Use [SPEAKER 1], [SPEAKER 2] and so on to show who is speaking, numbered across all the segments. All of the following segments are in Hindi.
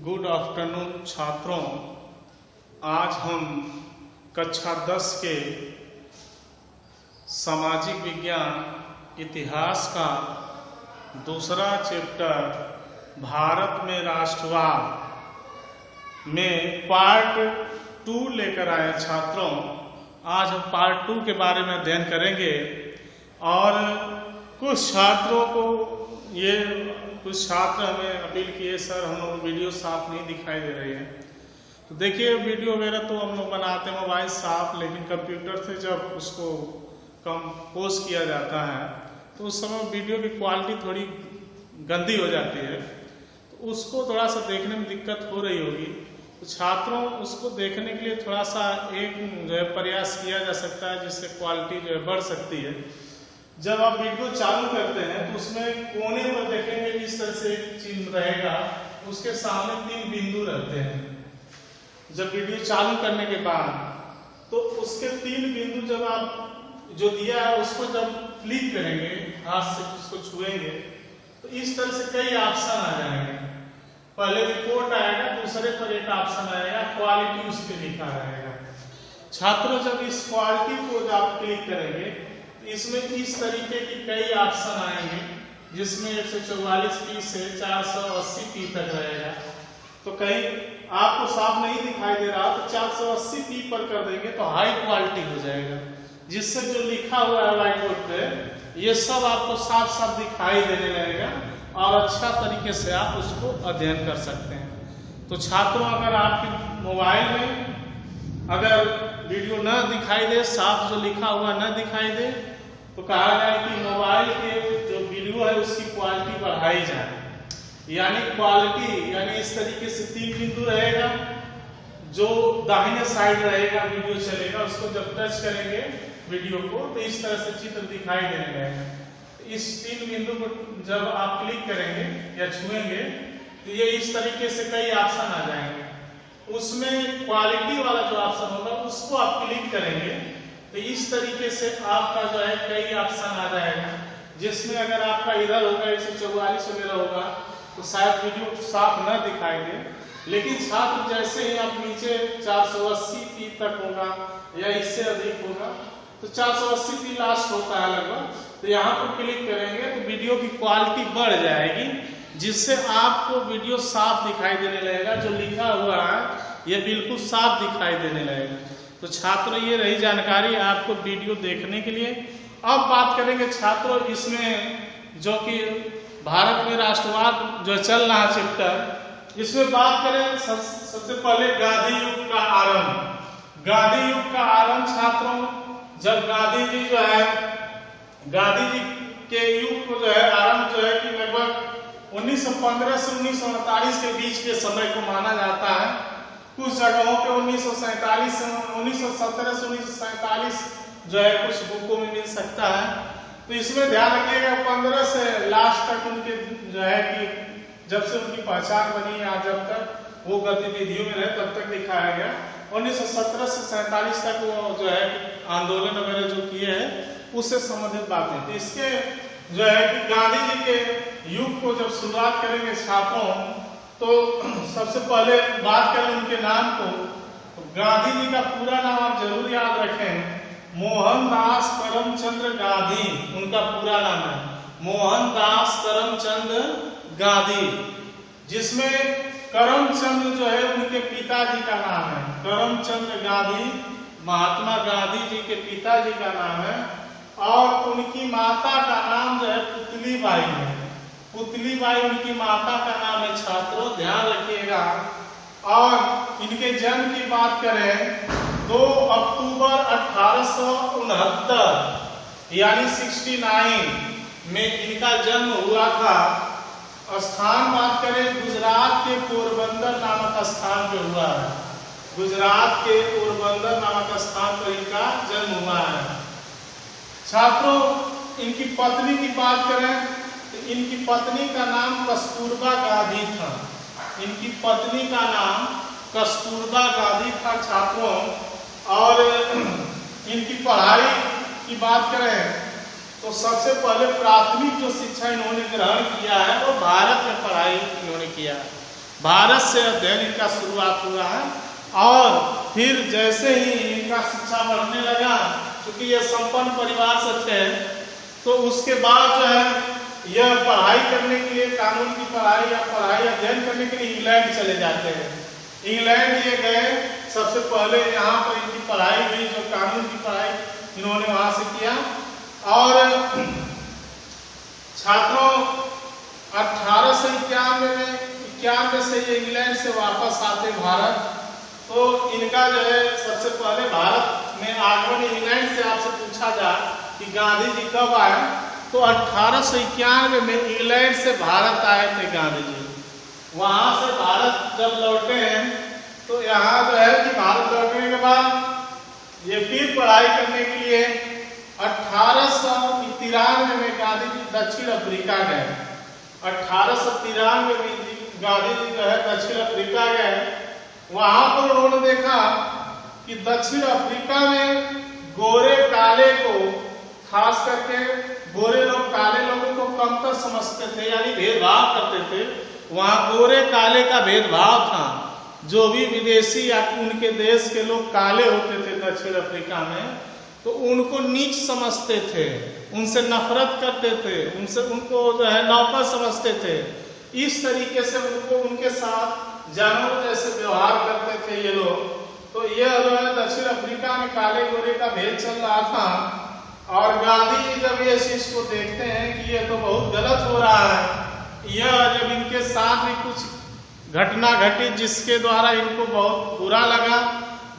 [SPEAKER 1] गुड आफ्टरनून छात्रों। आज हम कक्षा 10 के सामाजिक विज्ञान इतिहास का दूसरा चैप्टर भारत में राष्ट्रवाद में पार्ट 2 लेकर आए छात्रों। आज हम पार्ट 2 के बारे में अध्ययन करेंगे और कुछ छात्र हमें अपील किए, सर हम लोग वीडियो साफ नहीं दिखाई दे रही है। तो देखिए वीडियो वगैरह तो हम लोग बनाते हैं मोबाइल साफ, लेकिन कंप्यूटर से जब उसको कंपोज किया जाता है तो उस समय वीडियो की क्वालिटी थोड़ी गंदी हो जाती है, तो उसको थोड़ा सा देखने में दिक्कत हो रही होगी। तो छात्रों उसको देखने के लिए थोड़ा सा एक जो है प्रयास किया जा सकता है जिससे क्वालिटी जो है बढ़ सकती है। जब आप वीडियो चालू करते हैं तो उसमें कोने पर देखेंगे इस तरह से चिन्ह रहेगा, उसके सामने 3 बिंदु रहते हैं। जब वीडियो चालू करने के बाद तो उसके 3 बिंदु जब आप जो दिया है उसको जब क्लिक करेंगे, हाथ से उसको छुएंगे तो इस तरह से कई ऑप्शन आ जाएंगे। पहले रिपोर्ट आएगा, दूसरे पर एक ऑप्शन आएगा क्वालिटी, उस पर लिखा रहेगा। छात्रों जब इस क्वालिटी को जब आप क्लिक करेंगे इसमें इस तरीके की कई ऑप्शन आएंगे, जिसमें 144p से 480p तक रहेगा। तो कहीं आपको साफ नहीं दिखाई दे रहा तो 480p पर कर देंगे तो हाई क्वालिटी हो जाएगा, जिससे जो लिखा हुआ है व्हाइट बोर्ड पे ये सब आपको साफ साफ दिखाई देने लगेगा और अच्छा तरीके से आप उसको अध्ययन कर सकते हैं। तो छात्रों अगर आपके मोबाइल में अगर वीडियो न दिखाई दे, साफ जो लिखा हुआ न दिखाई दे, तो कहा जाए कि मोबाइल के जो वीडियो है उसकी क्वालिटी बढ़ाई जाए। यानी क्वालिटी यानी इस तरीके से 3 बिंदु रहेगा, जो दाहिने साइड रहेगा वीडियो चलेगा, उसको जब टच करेंगे वीडियो को तो इस तरह से चित्र दिखाई देने लगेगा। इस 3 बिंदु को जब आप क्लिक करेंगे या छुएंगे तो ये इस तरीके से कई ऑप्शन आ जाएंगे। उसमें क्वालिटी वाला जो ऑप्शन होगा उसको आप क्लिक करेंगे तो इस तरीके से आपका जो है कई ऑप्शन आ जाएगा, जिसमें अगर आपका इधर होगा 144 वगैरह होगा तो शायद वीडियो साफ न दिखाई दे, लेकिन छात्र जैसे ही आप नीचे 480p तक होगा या इससे अधिक होगा तो 480p लास्ट होता है लगभग, तो यहाँ पर क्लिक करेंगे तो वीडियो की क्वालिटी बढ़ जाएगी, जिससे आपको वीडियो साफ दिखाई देने लगेगा। जो लिखा हुआ है ये बिल्कुल साफ दिखाई देने लगेगा। तो छात्रों ये रही जानकारी आपको वीडियो देखने के लिए। अब बात करेंगे छात्रों इसमें जो कि भारत में राष्ट्रवाद जो चल रहा चैप्टर, इसमें बात करें सबसे पहले गांधी युग का आरंभ। गांधी युग का आरंभ छात्रों, जब गांधी जी जो है गांधी जी के युग को जो है आरंभ जो है कि लगभग 1915 से 1948 के बीच के समय को माना जाता है। कुछ जगहों पे 1947 से 1917 से 1947 जो है कुछ बुकों में मिल सकता है। तो इसमें ध्यान रखिएगा 15 से लास्ट तक उनके जो है कि जब से उनकी पहचान बनी या जब तक वो गतिविधियों में रहे तब तक दिखाया गया। 1917 से 47 तक वो जो है आंदोलन वगैरह जो किए हैं उससे संबंधित बातें। तो इसके जो है कि गांधी जी के युग को जब शुरुआत करेंगे छात्रों तो सबसे पहले बात करें उनके नाम को। तो गांधी जी का पूरा नाम आप जरूर याद रखें, मोहनदास करमचंद गांधी उनका पूरा नाम है, मोहनदास करमचंद गांधी, जिसमें करमचंद जो है उनके पिताजी का नाम है। करमचंद गांधी महात्मा गांधी जी के पिताजी का नाम है और उनकी माता का नाम जो है पुतली बाई है। पुतली बाई उनकी माता का नाम है छात्रों, ध्यान रखिएगा। और इनके जन्म की बात करें 2 अक्टूबर 1869 यानी 69 में इनका जन्म हुआ था। स्थान बात करें गुजरात के पोरबंदर नामक स्थान पे हुआ है। गुजरात के पोरबंदर नामक स्थान पर इनका जन्म हुआ है। छात्रों इनकी पत्नी की बात करें तो इनकी पत्नी का नाम कस्तूरबा गांधी था। इनकी पत्नी का नाम कस्तूरबा गांधी था छात्रों। और इनकी पढ़ाई की बात करें तो सबसे पहले प्राथमिक जो शिक्षा इन्होंने ग्रहण किया है वो भारत में पढ़ाई इन्होंने किया है। भारत से अध्ययन इनका शुरुआत हुआ है। और फिर जैसे ही इनका शिक्षा बढ़ने लगा, क्योंकि ये संपन्न परिवार से थे, तो उसके बाद जो है यह पढ़ाई करने के लिए, कानून की पढ़ाई या पढ़ाई अध्ययन करने के लिए इंग्लैंड चले जाते हैं। इंग्लैंड ये गए, सबसे पहले यहाँ पर इनकी पढ़ाई हुई, जो कानून की पढ़ाई इन्होंने वहाँ से किया। और छात्रों 1891 से ये इंग्लैंड से वापस आते भारत। तो इनका जो है सबसे पहले भारत में आगमन इंग्लैंड से आपसे पूछा जाए कि गांधी जी कब आए, तो 1891 में इंग्लैंड से भारत आए थे गांधी जी। वहां से भारत जब लौटे हैं, तो यहाँ जो है कि भारत लौटने के बाद ये फिर पढ़ाई करने के लिए 1893 में गांधी जी दक्षिण अफ्रीका गए। 1893 में गांधी जी जो है दक्षिण अफ्रीका गए। वहां पर उन्होंने देखा कि दक्षिण अफ्रीका में गोरे काले को, खास करके गोरे लोग काले लोगों को कमतर समझते थे, यानी भेदभाव करते थे। वहां गोरे काले का भेदभाव था। जो भी विदेशी या उनके देश के लोग काले होते थे दक्षिण अफ्रीका में, तो उनको नीच समझते थे, उनसे नफरत करते थे, उनको जो है नौकर समझते थे। इस तरीके से उनको उनके साथ जानवर जैसे व्यवहार करते थे ये लोग। तो यह जो है दक्षिण अफ्रीका में काले गोरे का भेद चल रहा था। और गांधी जी जब ये चीज को देखते हैं कि ये तो बहुत गलत हो रहा है, यह जब इनके साथ भी कुछ घटना घटी जिसके द्वारा इनको बहुत बुरा लगा,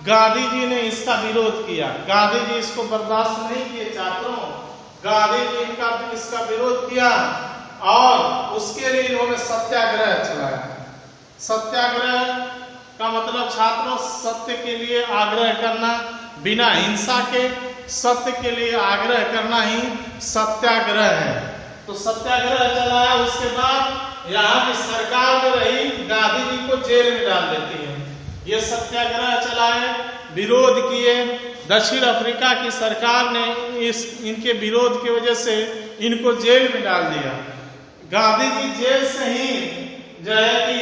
[SPEAKER 1] गांधी जी ने इसका विरोध किया। गांधी जी इसको बर्दाश्त नहीं किए छात्रों। गांधी जी इसका विरोध किया और उसके लिए इन्होंने सत्याग्रह चलाया। सत्याग्रह का मतलब छात्रों सत्य के लिए आग्रह करना, बिना हिंसा के सत्य के लिए आग्रह करना ही सत्याग्रह है। तो सत्याग्रह चलाया। उसके बाद यहाँ की सरकार जो रही, गांधी जी को जेल में डाल देती है। ये सत्याग्रह चलाए, विरोध किए। दक्षिण अफ्रीका की सरकार ने इनके विरोध की वजह से इनको जेल में डाल दिया। गांधी जी जेल से ही जो है कि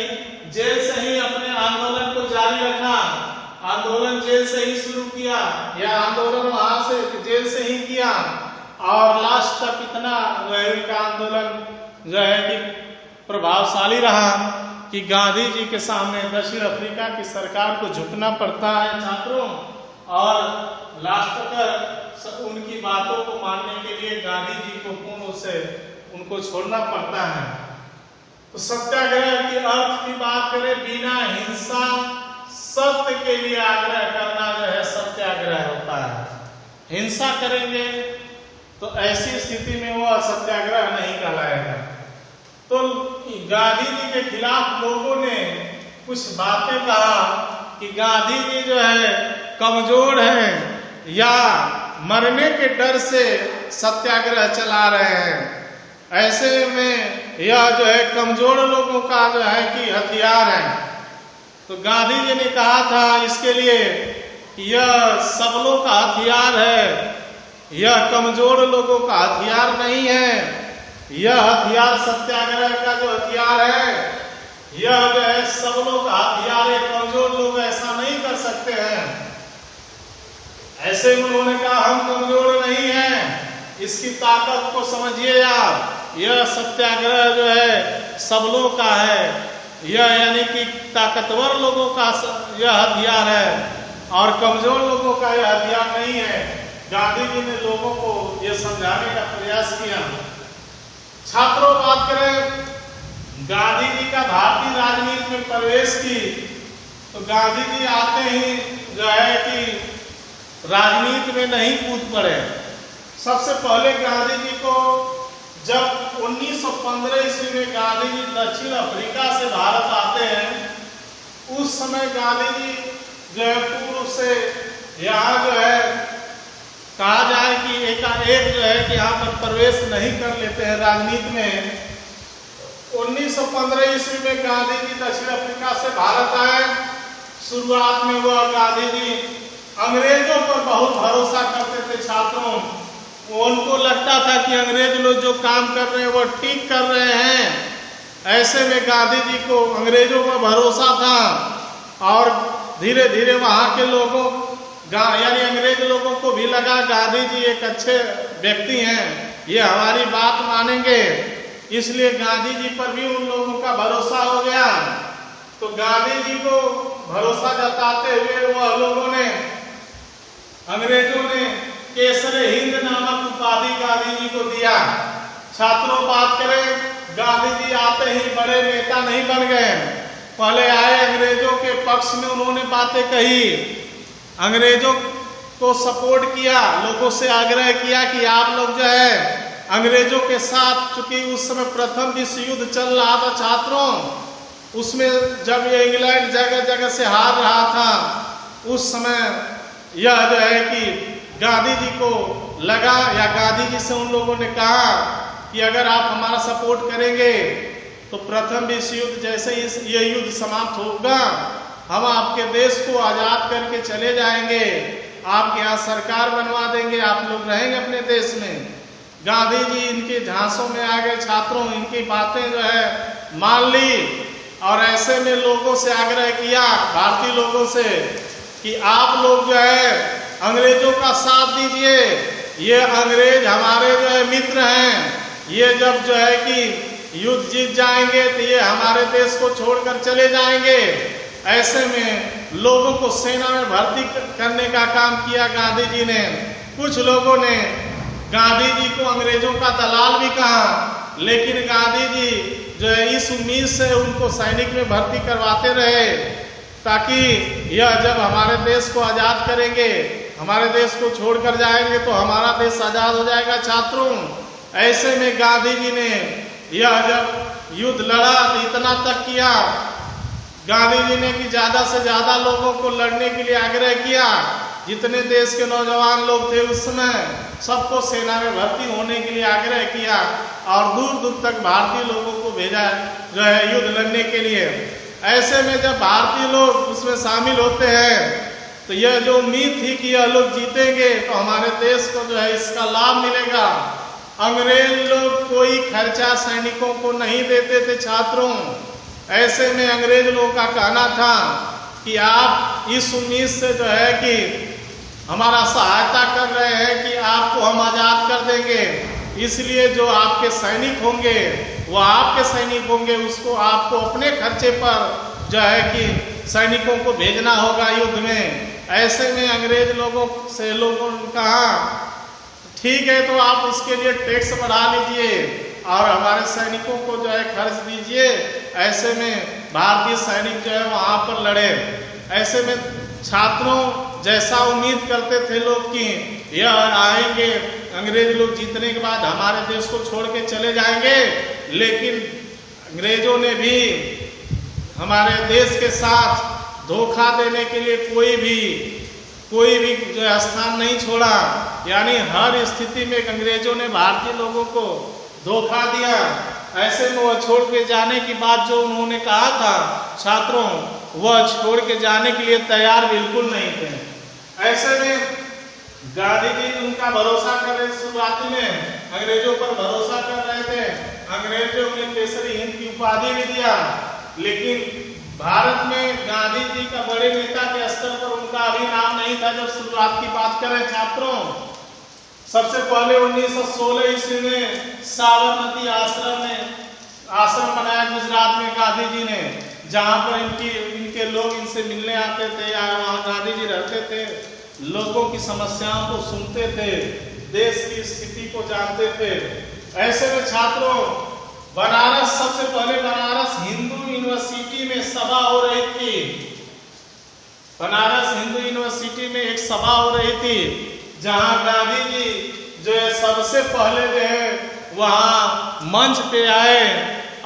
[SPEAKER 1] अपने आंदोलन को जारी रखा। आंदोलन जेल से ही शुरू किया, यह आंदोलन वहां से जेल से ही किया। और लास्ट तक इतना इनका आंदोलन जो है कि प्रभावशाली रहा कि गांधी जी के सामने दक्षिण अफ्रीका की सरकार को झुकना पड़ता है छात्रों। और लास्ट तक उनकी बातों को मानने के लिए गांधी जी को पूर्ण से उनको छोड़ना पड़ता है। तो सत्याग्रह की अर्थ की बात करें, बिना हिंसा सत्य के लिए आग्रह करना जो है सत्याग्रह होता है। हिंसा करेंगे तो ऐसी स्थिति में वो सत्याग्रह नहीं कहलाएगा। तो गांधी जी के खिलाफ लोगों ने कुछ बातें कहा कि गांधी जी जो है कमजोर हैं या मरने के डर से सत्याग्रह चला रहे हैं। ऐसे में यह जो है कमजोर लोगों का जो है कि हथियार है। तो गांधी जी ने कहा था इसके लिए कि यह सबलों का हथियार है, यह कमजोर लोगों का हथियार नहीं है। यह हथियार सत्याग्रह का जो हथियार है, यह जो है सबलों का हथियार है। कमजोर लोग ऐसा नहीं कर सकते हैं। ऐसे में उन्होंने कहा हम कमजोर नहीं हैं, इसकी ताकत को समझिए आप। यह सत्याग्रह जो है सबलों का है, यह यानी कि ताकतवर लोगों का यह हथियार है और कमजोर लोगों का यह हथियार नहीं है। गांधी जी ने लोगों को यह समझाने का प्रयास किया। छात्रों बात करें गांधी जी का भारतीय राजनीति में प्रवेश की, तो गांधी जी आते ही जो है कि राजनीति में नहीं कूद पड़े। सबसे पहले गांधी जी को जब 1915 ईस्वी में गांधी जी दक्षिण अफ्रीका से भारत आते हैं, उस समय गांधी जी जो है पूर्व से यहाँ जो है कहा जाए कि एकाएक जो है कि यहाँ पर प्रवेश नहीं कर लेते हैं राजनीति में। 1915 ईस्वी में गांधी जी दक्षिण अफ्रीका से भारत आए। शुरुआत में वह गांधी जी अंग्रेजों पर बहुत भरोसा करते थे छात्रों। उनको लगता था कि अंग्रेज लोग जो काम कर रहे हैं वो ठीक कर रहे हैं। ऐसे में गांधी जी को अंग्रेजों पर भरोसा था और धीरे धीरे वहां के लोगों यानी अंग्रेज लोगों को भी लगा गांधी जी एक अच्छे व्यक्ति हैं, ये हमारी बात मानेंगे, इसलिए गांधी जी पर भी उन लोगों का भरोसा हो गया। तो गांधी जी को भरोसा जताते हुए वह लोगों ने, अंग्रेजों ने केसरे हिंद नामक उपाधि गांधी जी को दिया। छात्रों बात करें, गांधी जी आते ही बड़े नेता नहीं बन गए, पहले आए अंग्रेजों के पक्ष में, उन्होंने बातें कही, अंग्रेजों को सपोर्ट किया, लोगों से आग्रह किया कि आप लोग जो है अंग्रेजों के साथ, चूंकि उस समय प्रथम विश्व युद्ध चल रहा था छात्रों, उसमें जब ये इंग्लैंड जगह जगह से हार रहा था, उस समय यह जो है कि गांधी जी को लगा, या गांधी जी से उन लोगों ने कहा कि अगर आप हमारा सपोर्ट करेंगे तो प्रथम विश्व युद्ध जैसे ही ये युद्ध समाप्त होगा, हम आपके देश को आजाद करके चले जाएंगे, आपके यहाँ सरकार बनवा देंगे, आप लोग रहेंगे अपने देश में। गांधी जी इनके झांसों में आ गए छात्रों, इनकी बातें जो है मान ली, और ऐसे में लोगों से आग्रह किया, भारतीय लोगों से, कि आप लोग जो है अंग्रेजों का साथ दीजिए, ये अंग्रेज हमारे जो है मित्र हैं, ये जब जो है कि युद्ध जीत जाएंगे तो ये हमारे देश को छोड़कर चले जाएंगे। ऐसे में लोगों को सेना में भर्ती करने का काम किया गांधी जी ने। कुछ लोगों ने गांधी जी को अंग्रेजों का दलाल भी कहा, लेकिन गांधी जी जो है इस उम्मीद से उनको सैनिक में भर्ती करवाते रहे, ताकि यह जब हमारे देश को आजाद करेंगे, हमारे देश को छोड़कर जाएंगे तो हमारा देश आजाद हो जाएगा छात्रों। ऐसे में गांधी जी ने यह जब युद्ध लड़ा तो इतना तक किया गांधी जी ने कि ज्यादा से ज्यादा लोगों को लड़ने के लिए आग्रह किया। जितने देश के नौजवान लोग थे उस समय, सबको सेना में भर्ती होने के लिए आग्रह किया, और दूर दूर तक भारतीय लोगों को भेजा जो है युद्ध लड़ने के लिए। ऐसे में जब भारतीय लोग उसमें शामिल होते हैं तो यह जो उम्मीद थी कि यह लोग जीतेंगे तो हमारे देश को जो है इसका लाभ मिलेगा। अंग्रेज लोग कोई खर्चा सैनिकों को नहीं देते थे छात्रों। ऐसे में अंग्रेज लोगों का कहना था कि आप इस उम्मीद से जो है कि हमारा सहायता कर रहे हैं कि आपको हम आजाद कर देंगे, इसलिए जो आपके सैनिक होंगे वो आपके सैनिक होंगे, उसको आपको अपने खर्चे पर जो है कि सैनिकों को भेजना होगा युद्ध में। ऐसे में अंग्रेज लोगों से लोगों ने कहा ठीक है, तो आप उसके लिए टैक्स बढ़ा लीजिए और हमारे सैनिकों को जो है खर्च दीजिए। ऐसे में भारतीय सैनिक जो है वहां पर लड़े। ऐसे में छात्रों जैसा उम्मीद करते थे लोग कि यह आएंगे अंग्रेज लोग जीतने के बाद हमारे देश को छोड़ के चले जाएंगे, लेकिन अंग्रेजों ने भी हमारे देश के साथ धोखा देने के लिए कोई भी जो स्थान नहीं छोड़ा। यानी हर स्थिति में अंग्रेजों ने भारतीय लोगों को धोखा दिया। ऐसे में वह छोड़ के जाने की बात जो उन्होंने कहा था छात्रों, वह छोड़ के जाने के लिए तैयार बिल्कुल नहीं थे। ऐसे में गांधी जी उनका भरोसा कर रहे, शुरुआती में अंग्रेजों पर भरोसा कर रहे थे। अंग्रेजों ने केसरी हिंद की उपाधि भी दिया, लेकिन भारत में गांधी जी का बड़े नेता के स्तर पर उनका अभी नाम नहीं था। जब शुरुआत की बात करें छात्रों, सबसे पहले 1916 ईस्वी में साबरमती आश्रम बनाया गुजरात में गांधी जी ने, जहां पर इनके लोग इनसे मिलने आते थे या वहां गांधी जी रहते थे, लोगों की समस्याओं को सुनते थे, देश की स्थिति को जानते थे। ऐसे में छात्रों बनारस, सबसे पहले बनारस हिंदू यूनिवर्सिटी में सभा हो रही थी। बनारस हिंदू यूनिवर्सिटी में एक सभा हो रही थी, जहां गांधी जी जो है सबसे पहले जो है वहां मंच पे आए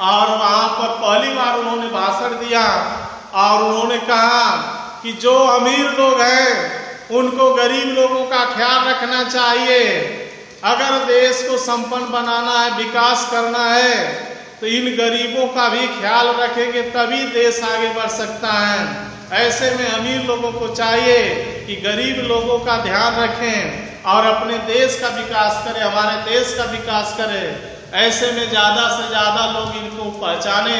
[SPEAKER 1] और वहां पर पहली बार उन्होंने भाषण दिया और उन्होंने कहा कि जो अमीर लोग हैं उनको गरीब लोगों का ख्याल रखना चाहिए। अगर देश को संपन्न बनाना है, विकास करना है, तो इन गरीबों का भी ख्याल रखेंगे तभी देश आगे बढ़ सकता है। ऐसे में अमीर लोगों को चाहिए कि गरीब लोगों का ध्यान रखें और अपने देश का विकास करें, हमारे देश का विकास करें। ऐसे में ज़्यादा से ज़्यादा लोग इनको पहचाने,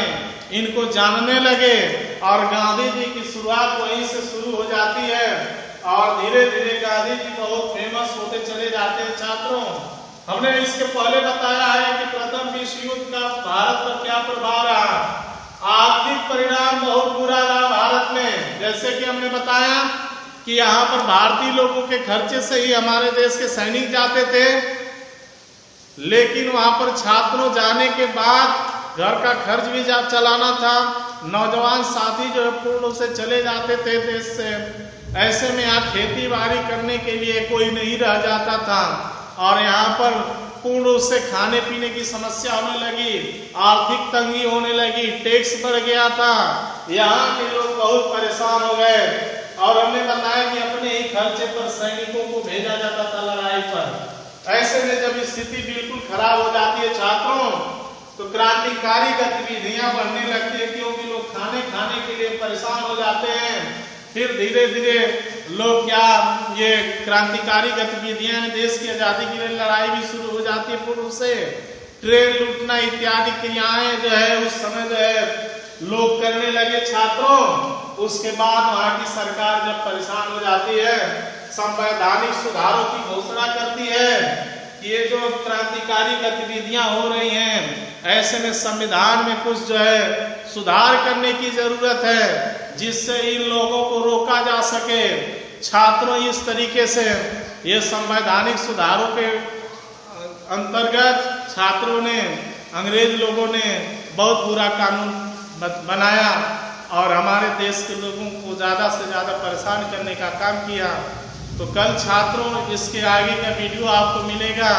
[SPEAKER 1] इनको जानने लगे और गांधी जी की शुरुआत वहीं से शुरू हो जाती है और धीरे धीरे गांधी जी बहुत फेमस होते चले जाते हैं। छात्रों, हमने इसके पहले बताया है कि प्रथम विश्व युद्ध का भारत पर क्या प्रभाव रहा। आर्थिक परिणाम बहुत बुरा रहा भारत में। जैसे कि हमने बताया कि यहाँ पर भारतीय लोगों के खर्चे से ही हमारे देश के सैनिक जाते थे, लेकिन वहां पर छात्रों जाने के बाद घर का खर्च भी चलाना था। नौजवान साथी जो है पूर्ण रूप से चले जाते थे देश से। ऐसे में यहाँ खेती बाड़ी करने के लिए कोई नहीं रह जाता था और यहाँ पर पूर्ण रूप से खाने पीने की समस्या होने लगी, आर्थिक तंगी होने लगी, टैक्स बढ़ गया था, यहाँ के लोग बहुत परेशान हो गए। और हमने बताया कि अपने ही खर्चे पर सैनिकों को भेजा जाता था लड़ाई पर। ऐसे में जब स्थिति बिल्कुल खराब हो जाती है छात्रों, तो क्रांतिकारी गतिविधियां बढ़ने लगती है, क्योंकि लोग खाने के लिए परेशान हो जाते हैं। फिर धीरे धीरे लोग क्या ये क्रांतिकारी गतिविधियां, देश की आजादी के लिए लड़ाई भी शुरू हो जाती है पूर्व से। ट्रेन लूटना इत्यादि क्रियाएं जो है उस समय जो है लोग करने लगे छात्रों। उसके बाद वहां की सरकार जब परेशान हो जाती है, संवैधानिक सुधारों की घोषणा करती है कि ये जो क्रांतिकारी गतिविधियां हो रही हैं, ऐसे में संविधान में कुछ जो है सुधार करने की जरूरत है, जिससे इन लोगों को रोका जा सके। छात्रों, इस तरीके से ये संवैधानिक सुधारों के अंतर्गत छात्रों ने, अंग्रेज लोगों ने बहुत बुरा कानून बनाया और हमारे देश के लोगों को ज़्यादा से ज़्यादा परेशान करने का काम किया। तो कल छात्रों इसके आगे का वीडियो आपको मिलेगा।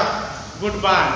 [SPEAKER 1] Good bye.